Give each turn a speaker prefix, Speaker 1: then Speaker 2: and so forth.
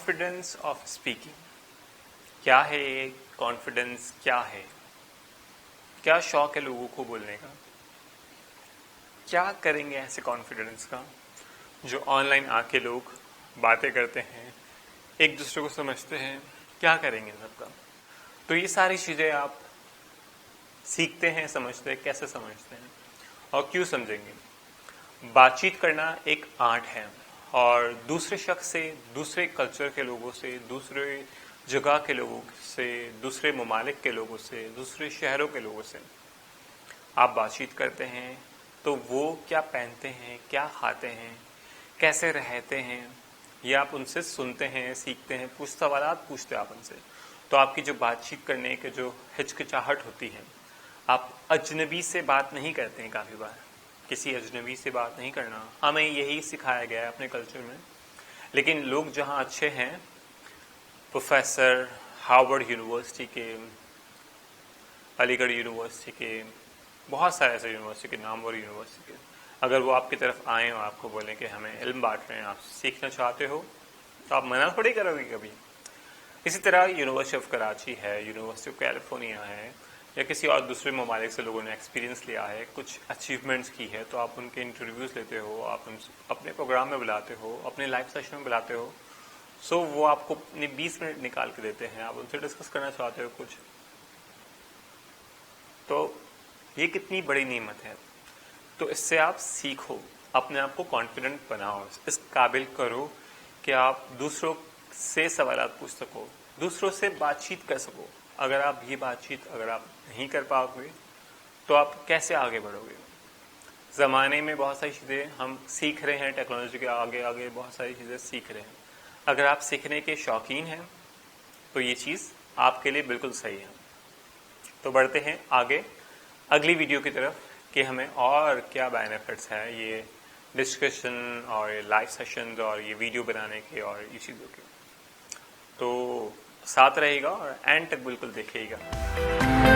Speaker 1: Confidence of speaking क्या है? ये कॉन्फिडेंस क्या है? क्या शौक है लोगों को बोलने का? क्या करेंगे ऐसे कॉन्फिडेंस का जो ऑनलाइन आके लोग बातें करते हैं, एक दूसरे को समझते हैं? क्या करेंगे सबका? तो ये सारी चीजें आप सीखते हैं, समझते हैं, कैसे समझते हैं और क्यों समझेंगे? बातचीत करना एक आर्ट है और दूसरे शख्स से, दूसरे कल्चर के लोगों से, दूसरे जगह के लोगों से, दूसरे ममालिक के लोगों से, दूसरे शहरों के लोगों से आप बातचीत करते हैं तो वो क्या पहनते हैं, क्या खाते हैं, कैसे रहते हैं, ये आप उनसे सुनते हैं, सीखते हैं, कुछ सवालात पूछते हैं आप उनसे। तो आपकी जो बातचीत करने के जो हिचकिचाहट होती है, आप अजनबी से बात नहीं करते हैं। काफ़ी बार किसी अजनबी से बात नहीं करना, हमें यही सिखाया गया है अपने कल्चर में। लेकिन लोग जहाँ अच्छे हैं, प्रोफेसर हार्वर्ड यूनिवर्सिटी के, अलीगढ़ यूनिवर्सिटी के, बहुत सारे ऐसे यूनिवर्सिटी के, नामवर यूनिवर्सिटी के, अगर वो आपकी तरफ आए और आपको बोलें कि हमें इल्म बांट रहे हैं, आप सीखना चाहते हो, तो आप मना थोड़ी करोगे कभी। इसी तरह यूनिवर्सिटी ऑफ कराची है, यूनिवर्सिटी ऑफ कैलिफोर्निया है, या किसी और दूसरे ममालिक से लोगों ने एक्सपीरियंस लिया है, कुछ अचीवमेंट्स की है, तो आप उनके इंटरव्यूज लेते हो, आप अपने प्रोग्राम में बुलाते हो, अपने लाइव सेशन में बुलाते हो। सो वो आपको 20 मिनट निकाल के देते हैं, आप उनसे डिस्कस करना चाहते हो कुछ। तो ये कितनी बड़ी नेमत है। तो इससे आप सीखो, अपने आप को कॉन्फिडेंट बनाओ, इस काबिल करो कि आप दूसरों से सवालात पूछ सको, दूसरों से बातचीत कर सको। अगर आप ये बातचीत अगर आप नहीं कर पाओगे तो आप कैसे आगे बढ़ोगे? ज़माने में बहुत सारी चीज़ें हम सीख रहे हैं, टेक्नोलॉजी के आगे आगे बहुत सारी चीज़ें सीख रहे हैं। अगर आप सीखने के शौकीन हैं तो ये चीज़ आपके लिए बिल्कुल सही है। तो बढ़ते हैं आगे अगली वीडियो की तरफ कि हमें और क्या बेनिफिट्स हैं ये डिस्कशन और ये लाइव सेशंस और ये वीडियो बनाने के और ये चीज़ों के। तो साथ रहेगा और एंड तक बिल्कुल देखिएगा।